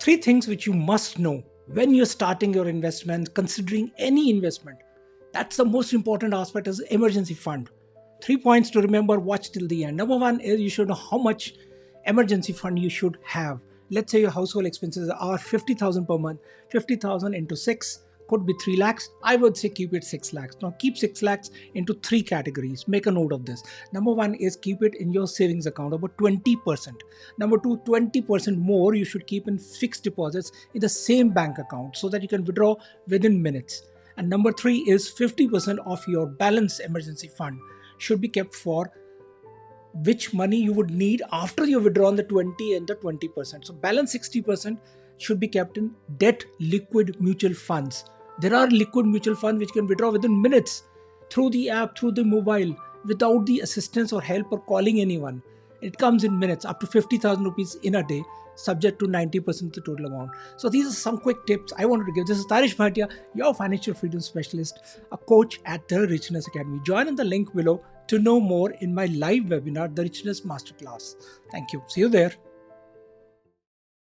Three things which you must know when you're starting your investment, considering any investment. That's the most important aspect is emergency fund. 3 points to remember, watch till the end. Number one is you should know how much emergency fund you should have. Let's say your household expenses are 50,000 per month. 50,000 into 6 could be 3 lakhs. I would say keep it 6 lakhs. Now keep 6 lakhs into three categories. Make a note of this. Number one is keep it in your savings account, about 20%. Number two, 20% more you should keep in fixed deposits in the same bank account so that you can withdraw within minutes. And number three is 50% of your balance emergency fund should be kept for which money you would need after you withdrawn the 20 and the 20%. So balance 60% should be kept in debt liquid mutual funds. There are liquid mutual funds which can withdraw within minutes through the app, through the mobile, without the assistance or help or calling anyone. It comes in minutes, up to 50,000 rupees in a day, subject to 90% of the total amount. So these are some quick tips I wanted to give. This is Tarish Bhatia, your financial freedom specialist, a coach at the Richness Academy. Join in the link below to know more in my live webinar, The Richness Masterclass. Thank you. See you there.